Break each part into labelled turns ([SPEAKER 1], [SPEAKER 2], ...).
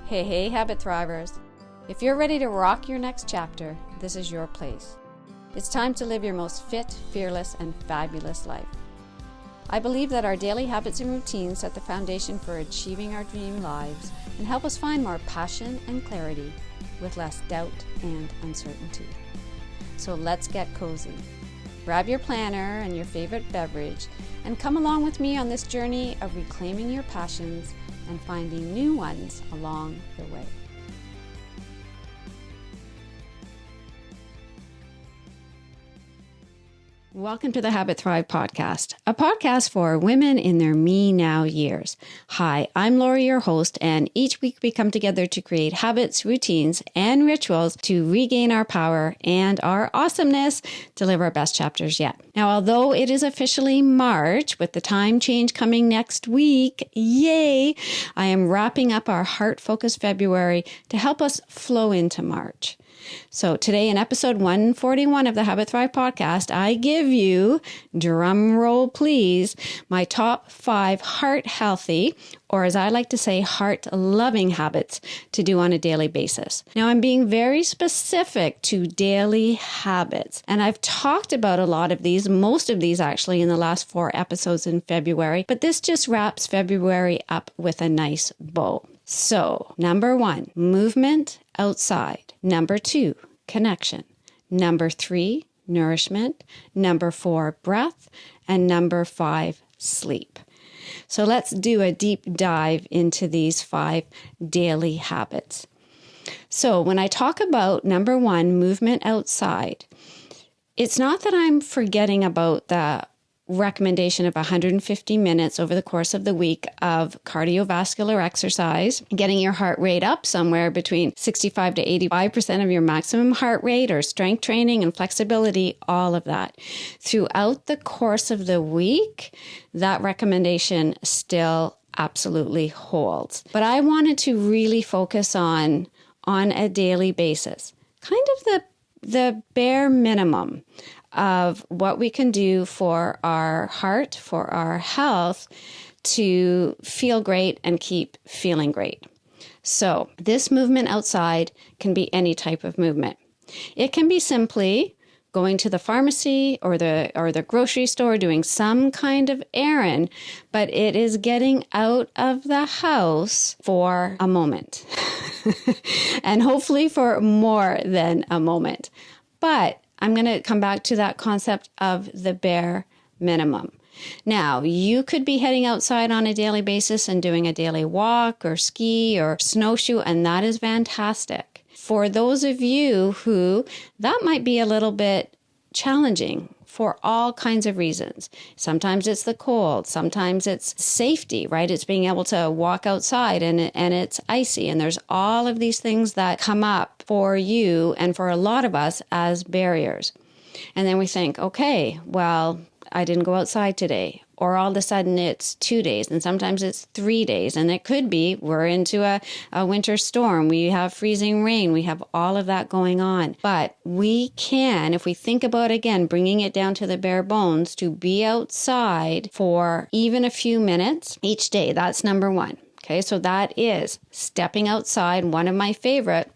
[SPEAKER 1] Hey, habit thrivers. If you're ready to rock your next chapter, this is your place. It's time to live your most fit, fearless, and fabulous life. I believe that our daily habits and routines set the foundation for achieving our dream lives and help us find more passion and clarity with less doubt and uncertainty. So let's get cozy. Grab your planner and your favorite beverage and come along with me on this journey of reclaiming your passions and finding new ones along the way. Welcome to the Habit Thrive podcast, a podcast for women in their me now years. Hi, I'm Lori, your host, and each week we come together to create habits, routines, and rituals to regain our power and our awesomeness to live our best chapters yet. Now, although it is officially March, with the time change coming next week, yay, I am wrapping up our heart-focused February to help us flow into March. So today in episode 141 of the Habit Thrive podcast, I give you, drum roll please, my top 5 heart healthy, or as I like to say, heart loving habits to do on a daily basis. Now I'm being very specific to daily habits, and I've talked about a lot of these, most of these actually in the last 4 episodes in February, but this just wraps February up with a nice bow. So, number 1, movement outside. Number 2, connection. Number 3, nourishment. Number 4, breath. And number 5, sleep. So let's do a deep dive into these 5 daily habits. So when I talk about number 1, movement outside, it's not that I'm forgetting about the recommendation of 150 minutes over the course of the week of cardiovascular exercise, getting your heart rate up somewhere between 65 to 85% of your maximum heart rate, or strength training and flexibility, all of that. Throughout the course of the week, that recommendation still absolutely holds. But I wanted to really focus on a daily basis, kind of the bare minimum of what we can do for our heart, for our health, to feel great and keep feeling great. So this movement outside can be any type of movement. It can be simply going to the pharmacy or the grocery store, doing some kind of errand, but it is getting out of the house for a moment and hopefully for more than a moment. But I'm going to come back to that concept of the bare minimum. Now, you could be heading outside on a daily basis and doing a daily walk or ski or snowshoe, and that is fantastic. For those of you who that might be a little bit challenging for all kinds of reasons. Sometimes it's the cold. Sometimes it's safety, right? It's being able to walk outside and it's icy. And there's all of these things that come up for you and for a lot of us as barriers. And then we think, okay, well, I didn't go outside today. Or all of a sudden it's 2 days, and sometimes it's 3 days. And it could be we're into a winter storm. We have freezing rain. We have all of that going on. But we can, if we think about, again, bringing it down to the bare bones, to be outside for even a few minutes each day. That's number 1. Okay, so that is stepping outside. One of my favorite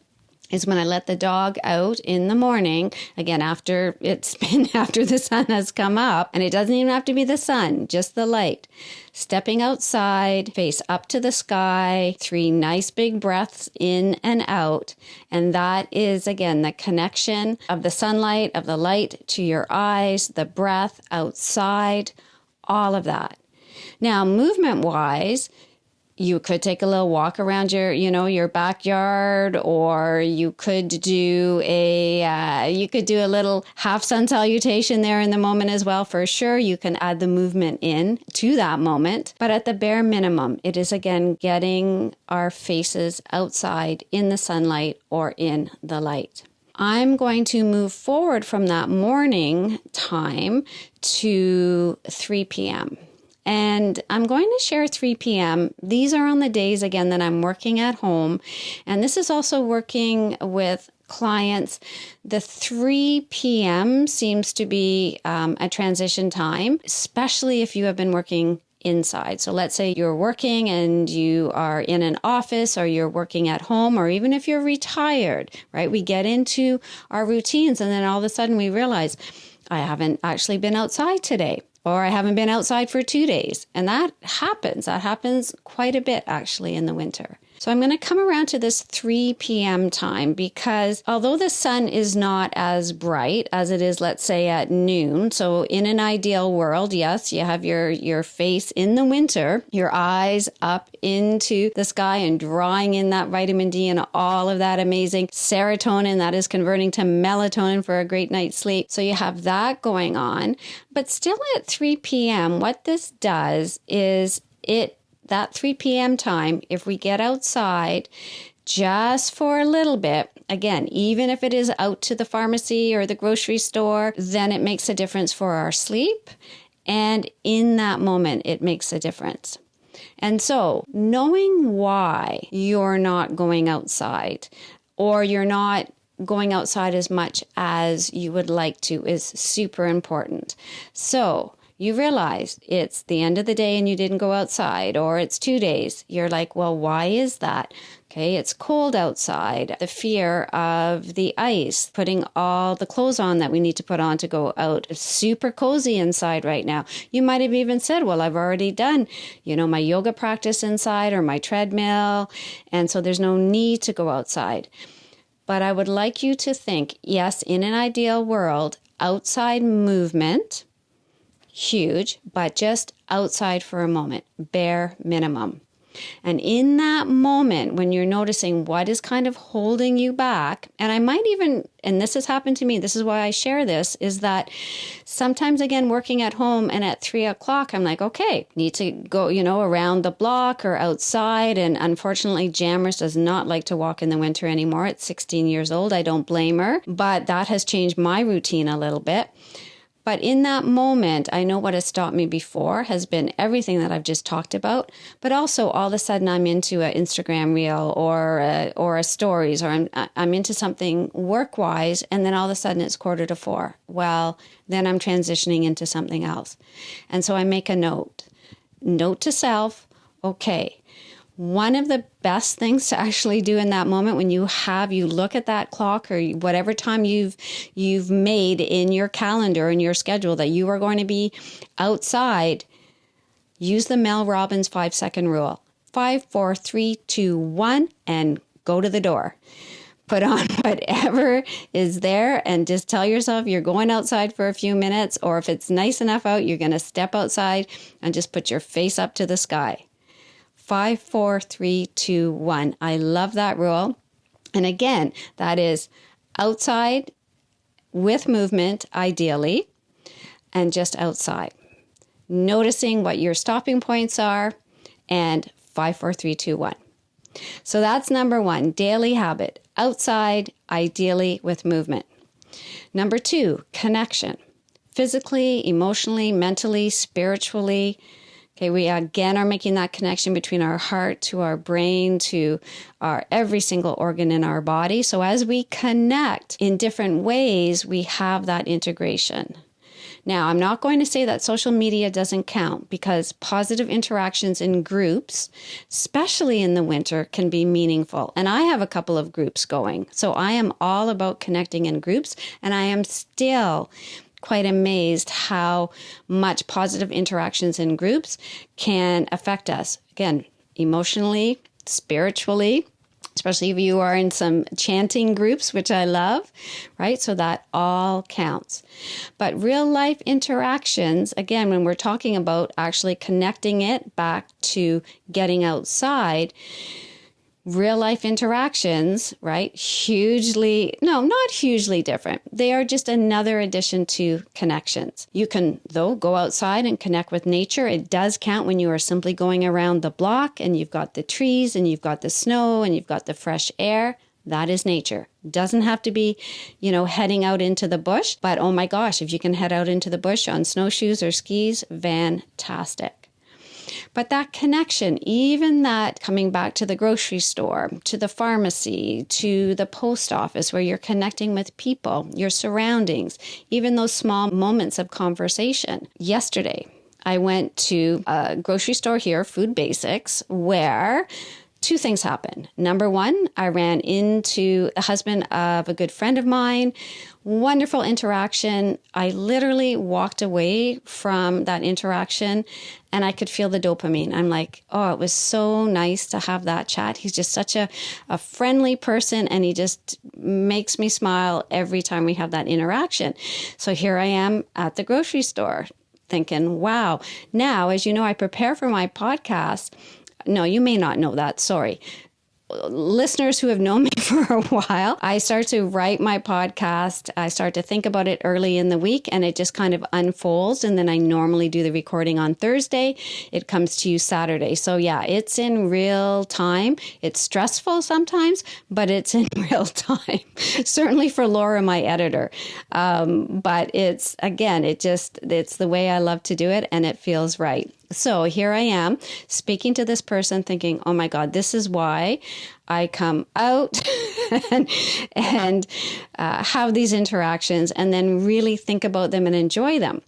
[SPEAKER 1] is when I let the dog out in the morning, again, after the sun has come up, and it doesn't even have to be the sun, just the light. Stepping outside, face up to the sky, 3 nice big breaths in and out. And that is, again, the connection of the sunlight, of the light to your eyes, the breath outside, all of that. Now, movement-wise, you could take a little walk around your backyard, or you could do a little half sun salutation there in the moment as well. For sure, you can add the movement in to that moment. But at the bare minimum, it is, again, getting our faces outside in the sunlight or in the light. I'm going to move forward from that morning time to 3 p.m. And I'm going to share 3 p.m. These are on the days, again, that I'm working at home. And this is also working with clients. The 3 p.m. seems to be a transition time, especially if you have been working inside. So let's say you're working and you are in an office, or you're working at home, or even if you're retired, right? We get into our routines and then all of a sudden we realize, I haven't actually been outside today, or I haven't been outside for 2 days. And that happens. That happens quite a bit actually in the winter. So I'm going to come around to this 3 p.m. time, because although the sun is not as bright as it is, let's say, at noon, so in an ideal world, yes, you have your face in the winter, your eyes up into the sky and drawing in that vitamin D and all of that amazing serotonin that is converting to melatonin for a great night's sleep. So you have that going on. But still at 3 p.m., what this does is that 3 p.m. time, if we get outside just for a little bit, again, even if it is out to the pharmacy or the grocery store, then it makes a difference for our sleep. And in that moment, it makes a difference. And so knowing why you're not going outside, or you're not going outside as much as you would like to, is super important. So you realize it's the end of the day and you didn't go outside, or it's 2 days. You're like, well, why is that? Okay, it's cold outside. The fear of the ice, putting all the clothes on that we need to put on to go out. It's super cozy inside right now. You might have even said, well, I've already done, my yoga practice inside or my treadmill. And so there's no need to go outside. But I would like you to think, yes, in an ideal world, outside movement, huge, but just outside for a moment, bare minimum. And in that moment, when you're noticing what is kind of holding you back, and I might even, and this has happened to me, this is why I share this, is that sometimes, again, working at home and at 3 o'clock, I'm like, okay, need to go, around the block or outside. And unfortunately, Jammers does not like to walk in the winter anymore. It's 16 years old. I don't blame her, but that has changed my routine a little bit. But in that moment, I know what has stopped me before has been everything that I've just talked about, but also all of a sudden I'm into an Instagram reel or a stories, or I'm into something work-wise, and then all of a sudden it's 3:45. Well, then I'm transitioning into something else. And so I make a note to self, okay, one of the best things to actually do in that moment, when you look at that clock or whatever time you've made in your calendar, in your schedule, that you are going to be outside, use the Mel Robbins 5-second rule. 5, 4, 3, 2, 1, and go to the door. Put on whatever is there and just tell yourself you're going outside for a few minutes, or if it's nice enough out, you're going to step outside and just put your face up to the sky. 5, 4, 3, 2, 1. I love that rule. And again, that is outside with movement, ideally, and just outside. Noticing what your stopping points are, and 5, 4, 3, 2, 1. So that's number 1, daily habit. Outside, ideally with movement. Number 2, connection. Physically, emotionally, mentally, spiritually. Okay, we again are making that connection between our heart to our brain to our every single organ in our body. So as we connect in different ways, we have that integration. Now, I'm not going to say that social media doesn't count, because positive interactions in groups, especially in the winter, can be meaningful. And I have a couple of groups going. So I am all about connecting in groups, and I am still quite amazed how much positive interactions in groups can affect us. Again, emotionally, spiritually, especially if you are in some chanting groups, which I love, right? So that all counts. But real life interactions, again, when we're talking about actually connecting it back to getting outside, real life interactions, right? Not hugely different. They are just another addition to connections. You can, though, go outside and connect with nature. It does count when you are simply going around the block and you've got the trees and you've got the snow and you've got the fresh air. That is nature. Doesn't have to be, heading out into the bush. But oh my gosh, if you can head out into the bush on snowshoes or skis, fantastic. But that connection, even that coming back to the grocery store, to the pharmacy, to the post office, where you're connecting with people, your surroundings, even those small moments of conversation. Yesterday, I went to a grocery store here, Food Basics, where two things happened. Number one, I ran into the husband of a good friend of mine. Wonderful interaction. I literally walked away from that interaction and I could feel the dopamine. I'm like, oh, it was so nice to have that chat. He's just such a friendly person and he just makes me smile every time we have that interaction. So here I am at the grocery store thinking, wow. Now, as you know, I prepare for my podcast. No, you may not know that. Sorry. Listeners who have known me for a while, I start to write my podcast. I start to think about it early in the week and it just kind of unfolds. And then I normally do the recording on Thursday. It comes to you Saturday. So yeah, it's in real time. It's stressful sometimes, but it's in real time. Certainly for Laura, my editor. But it's the way I love to do it and it feels right. So here I am speaking to this person thinking, oh my God, this is why I come out and have these interactions and then really think about them and enjoy them.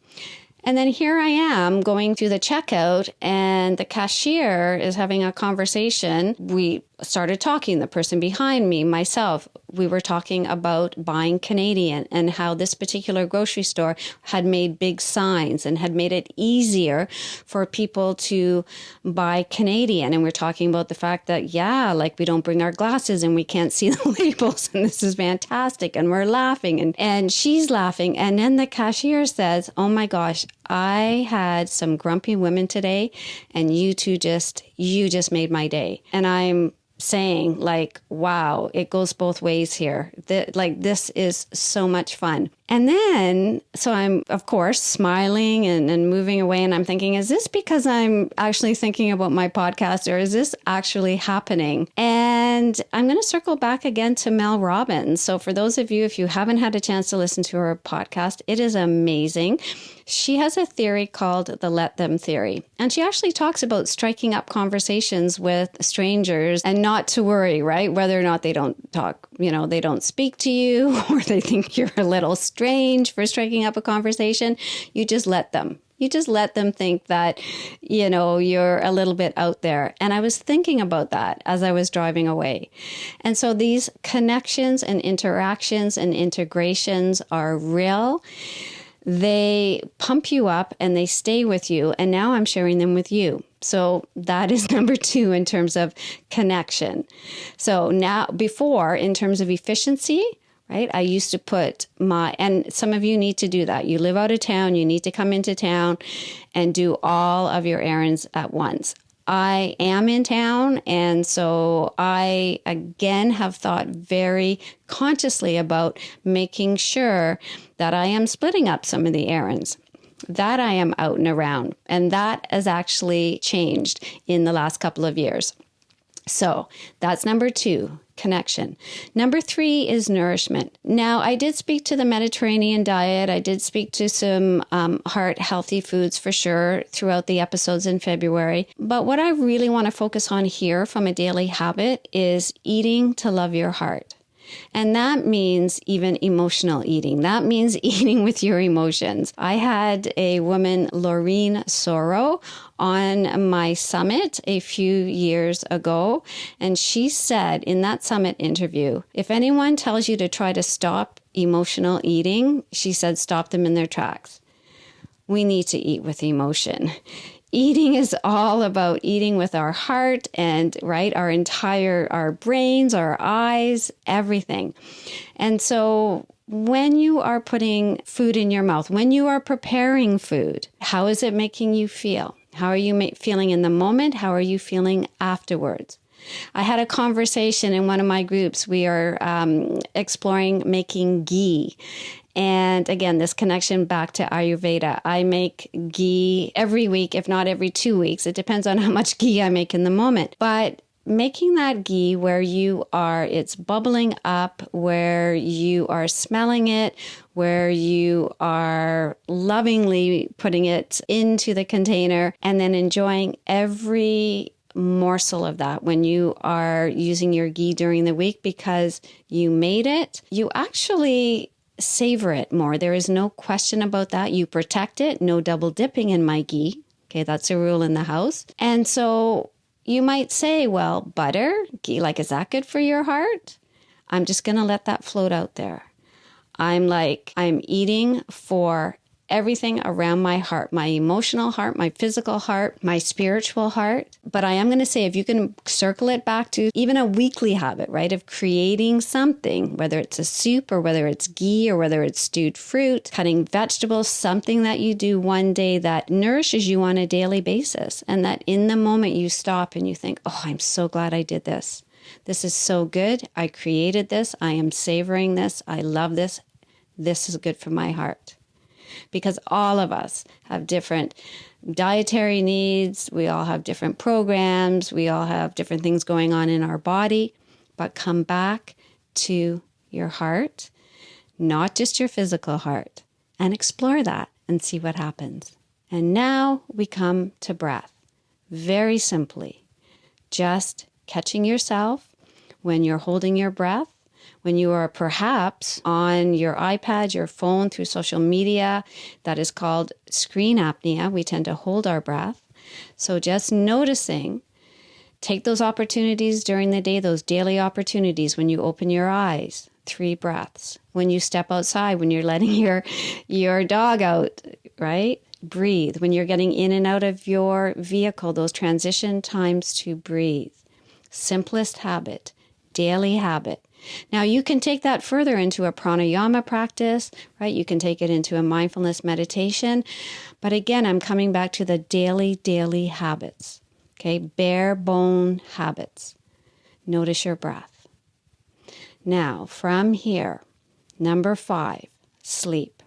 [SPEAKER 1] And then here I am going through the checkout and the cashier is having a conversation. We started talking, the person behind me, myself. We were talking about buying Canadian and how this particular grocery store had made big signs and had made it easier for people to buy Canadian. And we're talking about the fact that, we don't bring our glasses and we can't see the labels and this is fantastic. And we're laughing and she's laughing. And then the cashier says, oh my gosh, I had some grumpy women today and you just made my day. And I'm saying like, wow, it goes both ways here. This is so much fun. And then, so I'm, of course, smiling and moving away. And I'm thinking, is this because I'm actually thinking about my podcast or is this actually happening? And I'm going to circle back again to Mel Robbins. So for those of you, if you haven't had a chance to listen to her podcast, it is amazing. She has a theory called the let them theory. And she actually talks about striking up conversations with strangers and not to worry, right? Whether or not they don't talk, they don't speak to you or they think you're a little strange for striking up a conversation. You just let them. You just let them think that, you're a little bit out there. And I was thinking about that as I was driving away. And so these connections and interactions and integrations are real. They pump you up and they stay with you. And now I'm sharing them with you. So that is number 2 in terms of connection. So now before, in terms of efficiency, right? I used to put and some of you need to do that. You live out of town, you need to come into town and do all of your errands at once. I am in town, and so I, again, have thought very consciously about making sure that I am splitting up some of the errands, that I am out and around, and that has actually changed in the last couple of years. So that's number 2, connection. Number 3 is nourishment. Now, I did speak to the Mediterranean diet. I did speak to some heart healthy foods for sure throughout the episodes in February. But what I really want to focus on here from a daily habit is eating to love your heart. And that means even emotional eating. That means eating with your emotions. I had a woman, Laureen Sorrow, on my summit a few years ago. And she said in that summit interview, if anyone tells you to try to stop emotional eating, she said, stop them in their tracks. We need to eat with emotion. Eating is all about eating with our heart and, right, our brains, our eyes, everything. And so when you are putting food in your mouth, when you are preparing food, how is it making you feel? How are you feeling in the moment? How are you feeling afterwards? I had a conversation in one of my groups. We are exploring making ghee. And again, this connection back to Ayurveda. I make ghee every week, if not every 2 weeks. It depends on how much ghee I make in the moment. But making that ghee where it's bubbling up, where you are smelling it, where you are lovingly putting it into the container and then enjoying every morsel of that when you are using your ghee during the week because you made it, you actually savor it more. There is no question about that. You protect it. No double dipping in my ghee. Okay, that's a rule in the house. And so you might say, well, butter, ghee, like, is that good for your heart? I'm just going to let that float out there. I'm eating for everything around my heart, my emotional heart, my physical heart, my spiritual heart. But I am going to say, if you can circle it back to even a weekly habit, right, of creating something, whether it's a soup or whether it's ghee or whether it's stewed fruit, cutting vegetables, something that you do one day that nourishes you on a daily basis. And that in the moment you stop and you think, oh, I'm so glad I did this. This is so good. I created this. I am savoring this. I love this. This is good for my heart. Because all of us have different dietary needs. We all have different programs. We all have different things going on in our body. But come back to your heart, not just your physical heart, and explore that and see what happens. And now we come to breath. Very simply, just catching yourself when you're holding your breath, when you are perhaps on your iPad, your phone, through social media. That is called screen apnea. We tend to hold our breath. So just noticing, take those opportunities during the day, those daily opportunities when you open your eyes, 3 breaths. When you step outside, when you're letting your dog out, right? Breathe. When you're getting in and out of your vehicle, those transition times to breathe. Simplest habit, daily habit. Now you can take that further into a pranayama practice, right? You can take it into a mindfulness meditation. But again, I'm coming back to the daily habits, okay? Bare bone habits. Notice your breath. Now from here, number 5, sleep.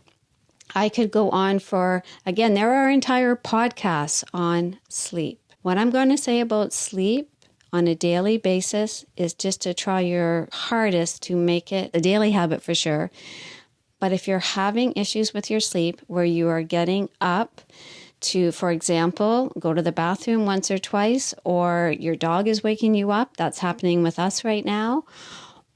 [SPEAKER 1] I could go on for, again, there are entire podcasts on sleep. What I'm going to say about sleep on a daily basis is just to try your hardest to make it a daily habit for sure. But if you're having issues with your sleep where you are getting up to, for example, go to the bathroom once or twice, or your dog is waking you up, that's happening with us right now,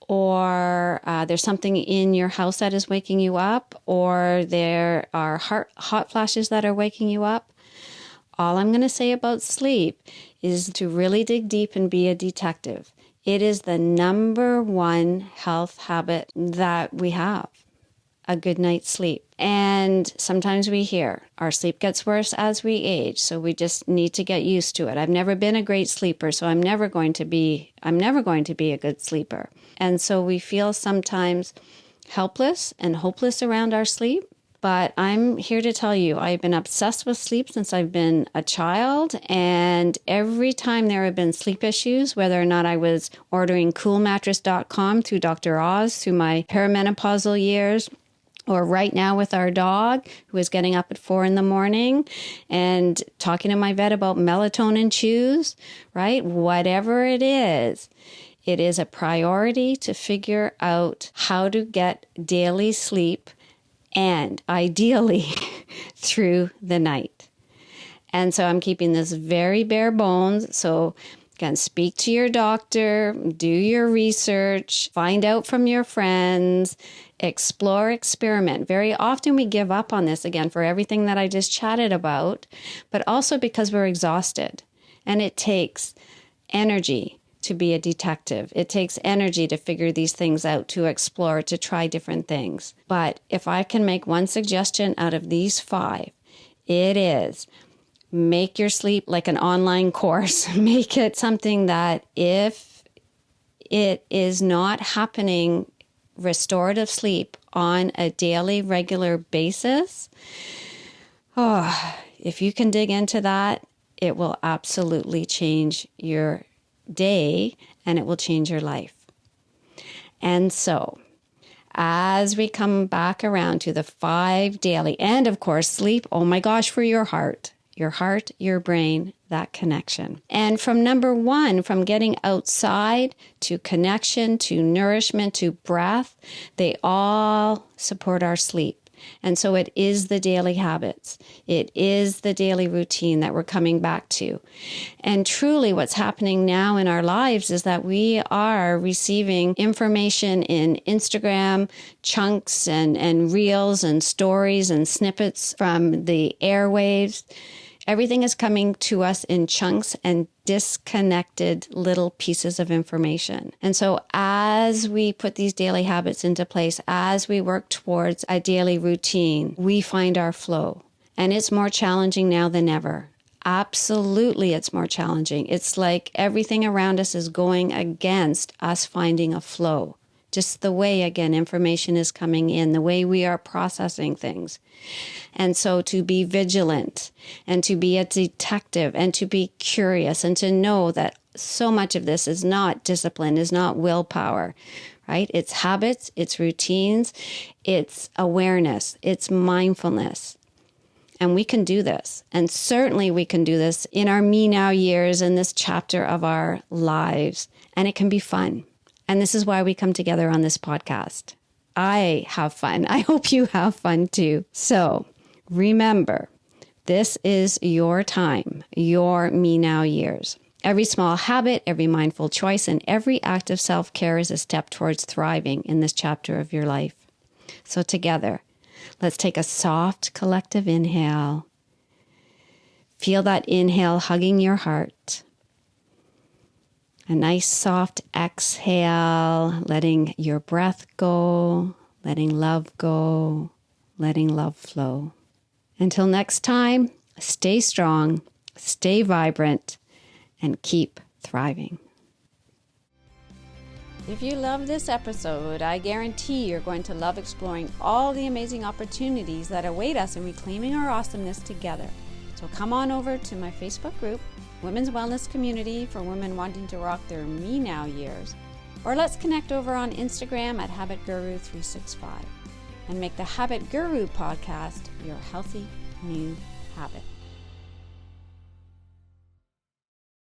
[SPEAKER 1] or there's something in your house that is waking you up, or there are hot flashes that are waking you up, all I'm going to say about sleep is to really dig deep and be a detective. It is the number 1 health habit that we have, a good night's sleep. And sometimes we hear our sleep gets worse as we age, so we just need to get used to it. I've never been a great sleeper, so I'm never going to be a good sleeper. And so we feel sometimes helpless and hopeless around our sleep. But I'm here to tell you, I've been obsessed with sleep since I've been a child. And every time there have been sleep issues, whether or not I was ordering coolmattress.com through Dr. Oz through my perimenopausal years, or right now with our dog who is getting up at 4 a.m. and talking to my vet about melatonin chews, right? Whatever it is a priority to figure out how to get daily sleep, and ideally through the night. And so I'm keeping this very bare bones. So again, speak to your doctor, do your research, find out from your friends, explore, experiment. Very often we give up on this, again, for everything that I just chatted about, but also because we're exhausted. And it takes energy to be a detective. It takes energy to figure these things out, to explore, to try different things. But if I can make one suggestion out of these 5, it is make your sleep like an online course. Make it something that if it is not happening, restorative sleep on a daily, regular basis, if you can dig into that, it will absolutely change your day and it will change your life. And so as we come back around to the 5 daily, and of course sleep, oh my gosh, for your heart, your brain, that connection. And from number 1, from getting outside to connection, to nourishment, to breath, they all support our sleep. And so it is the daily habits. It is the daily routine that we're coming back to. And truly what's happening now in our lives is that we are receiving information in Instagram, chunks and reels and stories and snippets from the airwaves. Everything is coming to us in chunks and disconnected little pieces of information. And so as we put these daily habits into place, as we work towards a daily routine, we find our flow. And it's more challenging now than ever. Absolutely, it's more challenging. It's like everything around us is going against us finding a flow. Just the way, again, information is coming in, the way we are processing things. And so to be vigilant and to be a detective and to be curious and to know that so much of this is not discipline, is not willpower, right? It's habits, it's routines, it's awareness, it's mindfulness. And we can do this. And certainly we can do this in our Me Now years in this chapter of our lives. And it can be fun. And this is why we come together on this podcast. I have fun. I hope you have fun too. So remember, this is your time, your Me Now years. Every small habit, every mindful choice, and every act of self-care is a step towards thriving in this chapter of your life. So together, let's take a soft collective inhale. Feel that inhale hugging your heart. A nice soft exhale, letting your breath go, letting love go, letting love flow. Until next time, stay strong, stay vibrant, and keep thriving. If you love this episode, I guarantee you're going to love exploring all the amazing opportunities that await us in reclaiming our awesomeness together. So come on over to my Facebook group, Women's Wellness Community for women wanting to rock their Me Now years. Or let's connect over on Instagram at Habit Guru 365 and make the Habit Guru podcast your healthy new habit.